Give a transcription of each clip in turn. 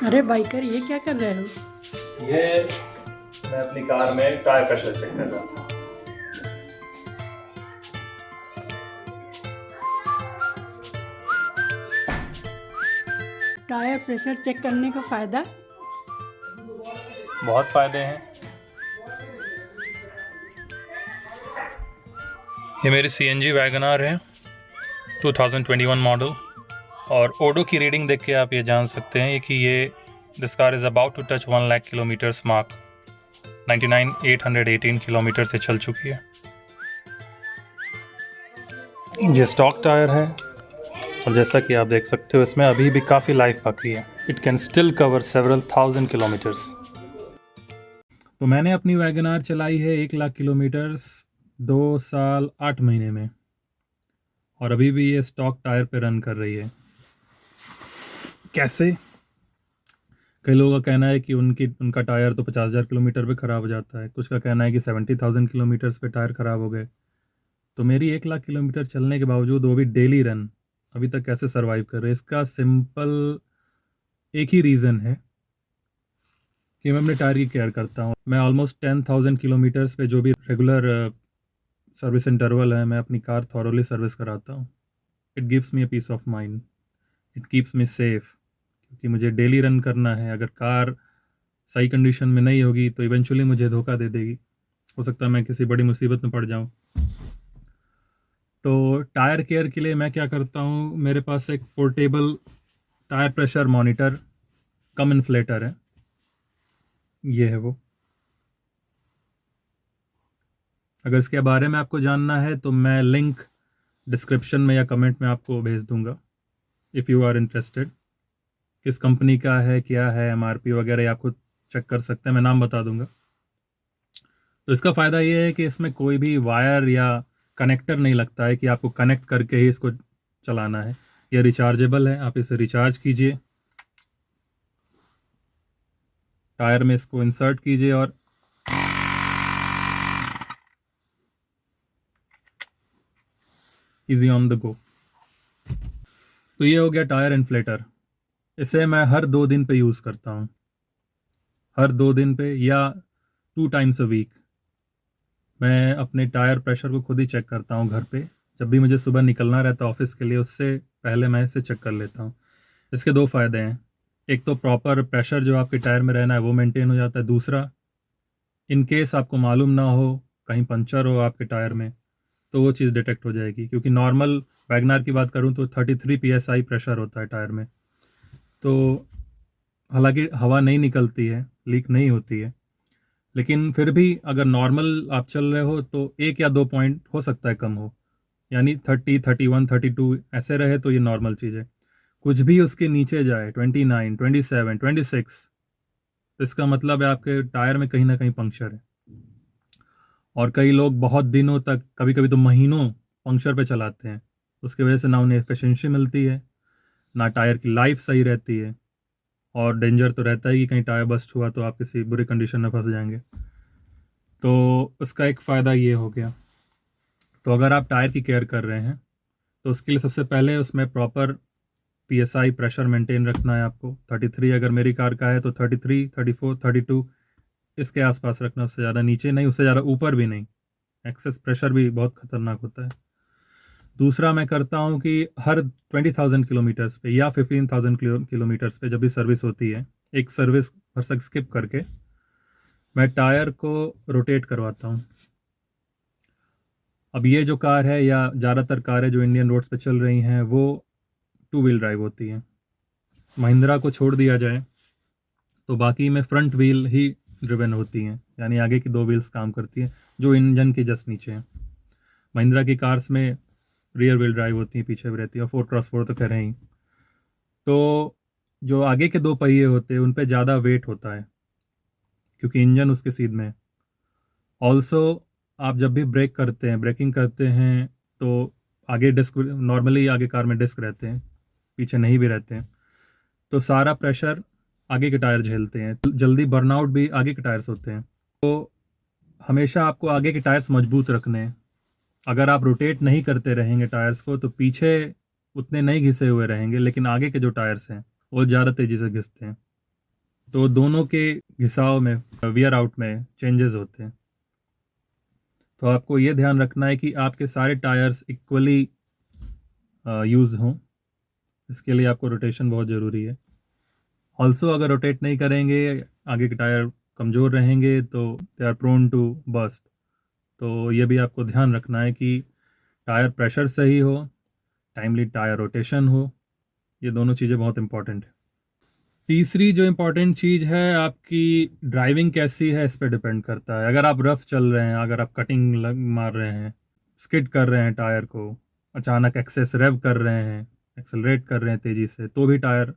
अरे बाइकर, ये क्या कर रहे हो? ये मैं अपनी कार में टायर प्रेशर चेक कर रहा था। टायर प्रेशर चेक करने का फ़ायदा? बहुत फ़ायदे हैं। ये मेरी CNG वैगनार है 2021 मॉडल, और ओडो की रीडिंग देख के आप ये जान सकते हैं कि ये this car is about to touch 1 lakh kilometres mark. 99,818 kilometre से चल चुकी है। ये स्टॉक टायर है, और जैसा कि आप देख सकते हो इसमें अभी भी काफ़ी लाइफ बाकी है। It can still cover several thousand kilometres. तो मैंने अपनी वैगनार चलाई है 1 लाख किलोमीटर्स 2 साल 8 महीने में, और अभी भी ये स्टॉक टायर पे रन कर रही है। कैसे? कई लोगों का कहना है कि उनका टायर तो 50,000 किलोमीटर पे ख़राब हो जाता है, कुछ का कहना है कि 70,000 किलोमीटर्स पे टायर ख़राब हो गए। तो मेरी 1 लाख किलोमीटर चलने के बावजूद वो भी डेली रन अभी तक कैसे सर्वाइव कर रहे हैं, इसका सिंपल एक ही रीज़न है कि मैं अपने टायर की केयर करता हूँ। मैं ऑलमोस्ट 10,000 किलोमीटर्स पे जो भी रेगुलर सर्विस इंटरवल है, मैं अपनी कार थॉरोली सर्विस कराता हूँ। It gives me a peace of mind, it keeps me safe, क्योंकि मुझे डेली रन करना है। अगर कार सही कंडीशन में नहीं होगी तो इवेंचुअली मुझे धोखा दे देगी, हो सकता है मैं किसी बड़ी मुसीबत में पड़ जाऊं। तो टायर केयर के लिए मैं क्या करता हूं, मेरे पास एक पोर्टेबल टायर प्रेशर मॉनिटर कम इन्फ्लेटर है, ये है वो। अगर इसके बारे में आपको जानना है तो मैं लिंक डिस्क्रिप्शन में या कमेंट में आपको भेज दूंगा, इफ़ यू आर इंटरेस्टेड। किस कंपनी का है, क्या है, MRP वगैरह आपको चेक कर सकते हैं, मैं नाम बता दूंगा। तो इसका फ़ायदा ये है कि इसमें कोई भी वायर या कनेक्टर नहीं लगता है कि आपको कनेक्ट करके ही इसको चलाना है। यह रिचार्जेबल है, आप इसे रिचार्ज कीजिए, टायर में इसको इंसर्ट कीजिए और इजी ऑन द गो। तो ये हो गया टायर इन्फ्लेटर। इसे मैं हर 2 दिन पे यूज़ करता हूँ, हर 2 दिन पे या 2 टाइम्स अ वीक। मैं अपने टायर प्रेशर को खुद ही चेक करता हूँ घर पे। जब भी मुझे सुबह निकलना रहता है ऑफिस के लिए, उससे पहले मैं इसे चेक कर लेता हूँ। इसके 2 फ़ायदे हैं। एक तो प्रॉपर प्रेशर जो आपके टायर में रहना है वो मेंटेन हो जाता है। दूसरा, इन केस आपको मालूम ना हो कहीं पंचर हो आपके टायर में, तो वो चीज़ डिटेक्ट हो जाएगी। क्योंकि नॉर्मल वैगनार की बात करूँ तो 33 PSI प्रेशर होता है टायर में। तो हालांकि हवा नहीं निकलती है, लीक नहीं होती है, लेकिन फिर भी अगर नॉर्मल आप चल रहे हो तो 1 या 2 पॉइंट हो सकता है कम हो, यानी 30, 31, 32 ऐसे रहे तो ये नॉर्मल चीज़ है। कुछ भी उसके नीचे जाए, 29, 27, 26, तो इसका मतलब है आपके टायर में कहीं ना कहीं पंक्चर है। और कई लोग बहुत दिनों तक, कभी कभी तो महीनों पंक्चर पे चलाते हैं। उसकी वजह से ना उन्हें एफिशिएंसी मिलती है, ना टायर की लाइफ सही रहती है, और डेंजर तो रहता ही कि कहीं टायर बस्ट हुआ तो आप किसी बुरी कंडीशन में फंस जाएंगे। तो उसका एक फ़ायदा ये हो गया। तो अगर आप टायर की केयर कर रहे हैं तो उसके लिए सबसे पहले उसमें प्रॉपर PSI प्रेशर मेंटेन रखना है आपको। 33 अगर मेरी कार का है तो 33, 34, 32 इसके आसपास रखना, उससे ज़्यादा नीचे नहीं, उससे ज़्यादा ऊपर भी नहीं। एक्सेस प्रेशर भी बहुत खतरनाक होता है। दूसरा मैं करता हूँ कि हर 20,000 किलोमीटर्स पे या 15,000 किलोमीटर्स पे जब भी सर्विस होती है, एक सर्विस भर स्किप करके मैं टायर को रोटेट करवाता हूँ। अब ये जो कार है या ज़्यादातर कारें जो इंडियन रोड्स पे चल रही हैं वो 2 व्हील ड्राइव होती हैं। महिंद्रा को छोड़ दिया जाए तो बाकी में फ्रंट व्हील ही ड्रिवन होती हैं, यानी आगे की 2 व्हील्स काम करती हैं जो इंजन के जस्ट नीचे हैं। महिंद्रा की कार्स में रियर व्हील ड्राइव होती हैं, पीछे भी रहती है, और 4x4 तो कह रहे ही। तो जो आगे के 2 पहिए होते हैं उन पे ज़्यादा वेट होता है क्योंकि इंजन उसके सीध में है। ऑल्सो आप जब भी ब्रेकिंग करते हैं तो आगे डिस्क, नॉर्मली आगे कार में डिस्क रहते हैं, पीछे नहीं भी रहते हैं, तो सारा प्रेशर आगे के टायर झेलते हैं। जल्दी बर्नआउट भी आगे के टायर्स होते हैं। तो हमेशा आपको आगे के टायर्स मजबूत रखने हैं। अगर आप रोटेट नहीं करते रहेंगे टायर्स को तो पीछे उतने नहीं घिसे हुए रहेंगे, लेकिन आगे के जो टायर्स हैं वो ज़्यादा तेज़ी से घिसते हैं। तो दोनों के घिसाव में, वियर आउट में चेंजेस होते हैं। तो आपको ये ध्यान रखना है कि आपके सारे टायर्स इक्वली यूज़ हों। इसके लिए आपको रोटेशन बहुत ज़रूरी है। ऑल्सो अगर रोटेट नहीं करेंगे, आगे के टायर कमज़ोर रहेंगे तो they are prone to burst. तो ये भी आपको ध्यान रखना है कि टायर प्रेशर सही हो, टाइमली टायर रोटेशन हो। ये दोनों चीज़ें बहुत इंपॉर्टेंट है। तीसरी जो इम्पोर्टेंट चीज़ है, आपकी ड्राइविंग कैसी है इस पर डिपेंड करता है। अगर आप रफ चल रहे हैं, अगर आप कटिंग मार रहे हैं, स्किड कर रहे हैं टायर को, अचानक एक्सेस रेव कर रहे हैं, एक्सेलरेट कर रहे हैं तेज़ी से, तो भी टायर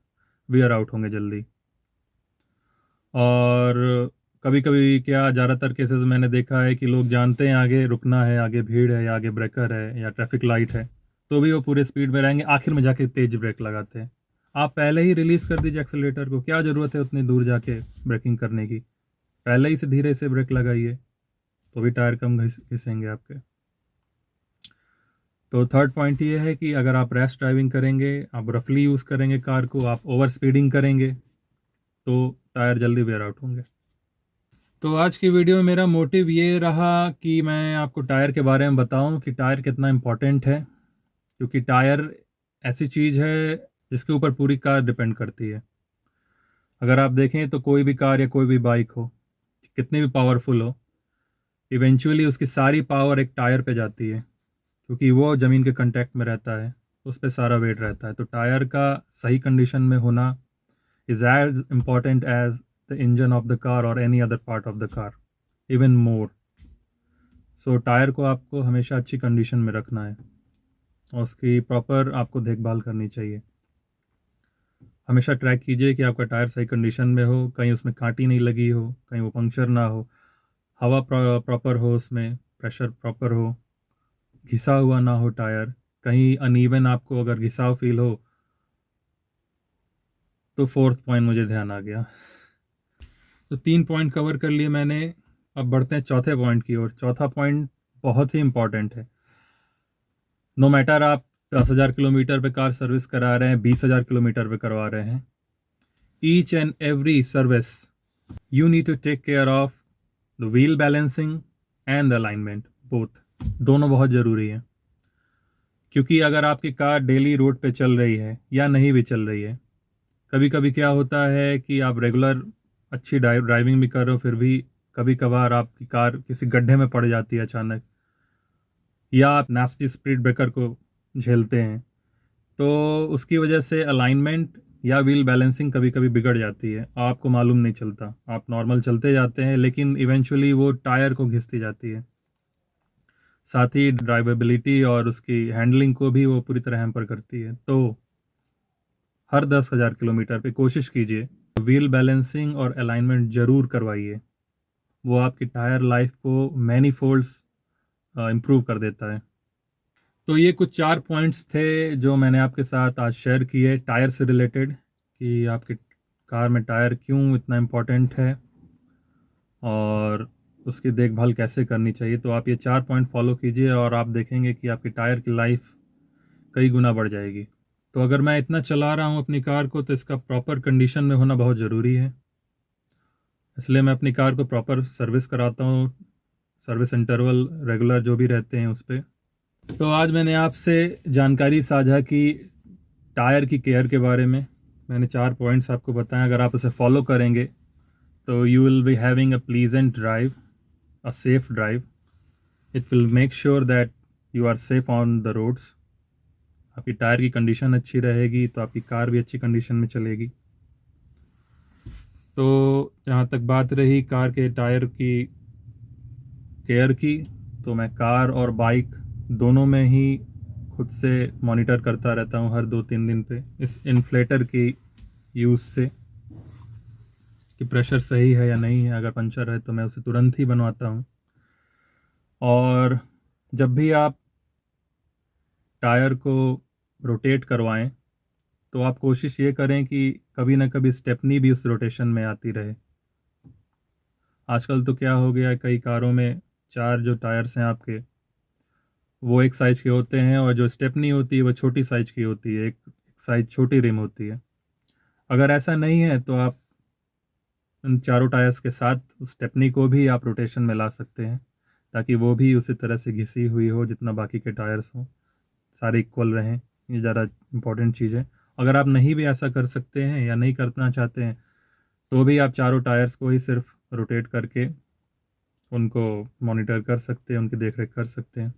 वियर आउट होंगे जल्दी। और कभी कभी क्या, ज़्यादातर केसेस मैंने देखा है कि लोग जानते हैं आगे रुकना है, आगे भीड़ है या आगे ब्रेकर है या ट्रैफिक लाइट है, तो भी वो पूरे स्पीड में रहेंगे, आखिर में जाके तेज ब्रेक लगाते हैं। आप पहले ही रिलीज़ कर दीजिए एक्सेलरेटर को, क्या ज़रूरत है उतनी दूर जाके ब्रेकिंग करने की। पहले ही से धीरे से ब्रेक लगाइए, तो भी टायर कम घिसेंगे आपके। तो थर्ड पॉइंट ये है कि अगर आप रैश ड्राइविंग करेंगे, आप रफली यूज़ करेंगे कार को, आप ओवर स्पीडिंग करेंगे, तो टायर जल्दी वेयर आउट होंगे। तो आज की वीडियो में मेरा मोटिव ये रहा कि मैं आपको टायर के बारे में बताऊं कि टायर कितना इम्पोर्टेंट है, क्योंकि टायर ऐसी चीज़ है जिसके ऊपर पूरी कार डिपेंड करती है। अगर आप देखें तो कोई भी कार या कोई भी बाइक हो, कितनी भी पावरफुल हो, इवेंचुअली उसकी सारी पावर एक टायर पे जाती है, क्योंकि वो ज़मीन के कांटेक्ट में रहता है, उस पर सारा वेट रहता है। तो टायर का सही कंडीशन में होना is as important as the engine of the car और any other part of the car, even more. So tyre को आपको हमेशा अच्छी कंडीशन में रखना है और उसकी प्रॉपर आपको देखभाल करनी चाहिए। हमेशा ट्रैक कीजिए कि आपका टायर सही कंडीशन में हो, कहीं उसमें कांटी नहीं लगी हो, कहीं वो पंक्चर ना हो, हवा प्रॉपर हो, उसमें प्रेशर प्रॉपर हो, घिसा हुआ ना हो टायर, कहीं अनइवन आपको अगर घिसाव फील हो तो फोर्थ पॉइंट मुझे ध्यान आ गया। तो 3 पॉइंट कवर कर लिए मैंने, अब बढ़ते हैं चौथे पॉइंट की ओर। चौथा पॉइंट बहुत ही इंपॉर्टेंट है। नो मैटर आप 10,000 किलोमीटर पे कार सर्विस करा रहे हैं, 20,000 किलोमीटर पे करवा रहे हैं, each and every service you need to take care of the wheel balancing and the alignment, both. दोनों बहुत ज़रूरी है, क्योंकि अगर आपकी कार डेली रोड पे चल रही है या नहीं भी चल रही है, कभी कभी क्या होता है कि आप रेगुलर अच्छी ड्राइविंग भी कर रहे हो, फिर भी कभी कभार आपकी कार किसी गड्ढे में पड़ जाती है अचानक, या आप नास्टी स्पीड ब्रेकर को झेलते हैं, तो उसकी वजह से अलाइनमेंट या व्हील बैलेंसिंग कभी कभी बिगड़ जाती है, आपको मालूम नहीं चलता। आप नॉर्मल चलते जाते हैं, लेकिन इवेंचुअली वो टायर को घिसती जाती है, साथ ही ड्राइवेबिलिटी और उसकी हैंडलिंग को भी वो पूरी तरह हैम्पर करती है। तो हर 10,000 किलोमीटर पे कोशिश कीजिए व्हील बैलेंसिंग और अलाइनमेंट ज़रूर करवाइए। वो आपकी टायर लाइफ को मैनी फोल्ड्स इम्प्रूव कर देता है। तो ये कुछ 4 पॉइंट्स थे जो मैंने आपके साथ आज शेयर किए टायर से रिलेटेड, कि आपकी कार में टायर क्यों इतना इम्पोर्टेंट है और उसकी देखभाल कैसे करनी चाहिए। तो आप ये 4 पॉइंट फॉलो कीजिए और आप देखेंगे कि आपकी टायर की लाइफ कई गुना बढ़ जाएगी। तो अगर मैं इतना चला रहा हूँ अपनी कार को, तो इसका प्रॉपर कंडीशन में होना बहुत ज़रूरी है, इसलिए मैं अपनी कार को प्रॉपर सर्विस कराता हूँ, सर्विस इंटरवल रेगुलर जो भी रहते हैं उस पर। तो आज मैंने आपसे जानकारी साझा की टायर की केयर के बारे में। मैंने 4 पॉइंट्स आपको बताएं, अगर आप उसे फॉलो करेंगे तो you will be having a pleasant drive, a safe drive. It will make sure that you are safe on the roads. आपकी टायर की कंडीशन अच्छी रहेगी तो आपकी कार भी अच्छी कंडीशन में चलेगी। तो जहाँ तक बात रही कार के टायर की केयर की, तो मैं कार और बाइक दोनों में ही खुद से मॉनिटर करता रहता हूँ हर 2-3 दिन पे, इस इन्फ्लेटर की यूज़ से, कि प्रेशर सही है या नहीं है। अगर पंचर है तो मैं उसे तुरंत ही बनवाता हूँ। और जब भी आप टायर को रोटेट करवाएं तो आप कोशिश ये करें कि कभी ना कभी स्टेपनी भी उस रोटेशन में आती रहे। आजकल तो क्या हो गया है, कई कारों में 4 जो टायर्स हैं आपके, वो एक साइज के होते हैं और जो स्टेपनी होती है वो छोटी साइज की होती है, एक साइज छोटी रिम होती है। अगर ऐसा नहीं है तो आप उन चारों टायर्स के साथ उस स्टेपनी को भी आप रोटेशन में ला सकते हैं, ताकि वो भी उसी तरह से घिसी हुई हो जितना बाकी के टायर्स हों, सारे इक्वल रहें। ये ज़्यादा इम्पोर्टेंट चीज़ है। अगर आप नहीं भी ऐसा कर सकते हैं या नहीं करना चाहते हैं, तो भी आप चारों टायर्स को ही सिर्फ रोटेट करके उनको मॉनिटर कर सकते हैं, उनकी देखरेख कर सकते हैं।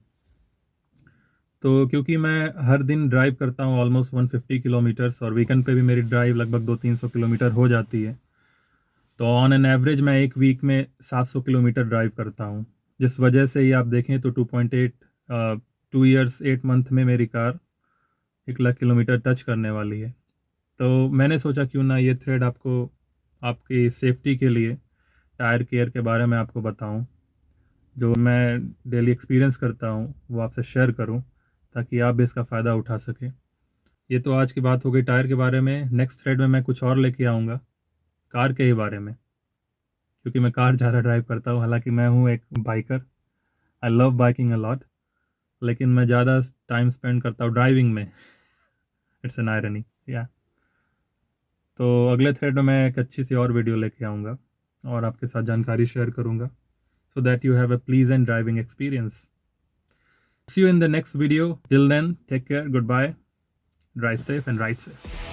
तो क्योंकि मैं हर दिन ड्राइव करता हूँ ऑलमोस्ट 150 किलोमीटर्स, और वीकेंड पे भी मेरी ड्राइव लगभग 200-300 किलोमीटर हो जाती है, तो ऑन एन एवरेज मैं एक वीक में 700 किलोमीटर ड्राइव करता हूँ। जिस वजह से ही आप देखें तो 2 ईयर्स 8 मंथ में मेरी कार 1 लाख किलोमीटर टच करने वाली है। तो मैंने सोचा क्यों ना ये थ्रेड आपको आपकी सेफ्टी के लिए टायर केयर के बारे में आपको बताऊं, जो मैं डेली एक्सपीरियंस करता हूं वो आपसे शेयर करूं, ताकि आप भी इसका फ़ायदा उठा सकें। ये तो आज की बात हो गई टायर के बारे में। नेक्स्ट थ्रेड में मैं कुछ और लेके आऊँगा कार के ही बारे में, क्योंकि मैं कार ज़्यादा ड्राइव करता हूँ। हालांकि मैं हूँ एक biker, I love biking a lot, लेकिन मैं ज़्यादा टाइम स्पेंड करता हूँ ड्राइविंग में। इट्स एन आयरनी या। तो अगले थ्रेड में मैं एक अच्छी सी और वीडियो लेके आऊँगा और आपके साथ जानकारी शेयर करूँगा, so that you have a pleasant driving experience. See you in the next video. Till then, take care, goodbye, drive safe and ride safe.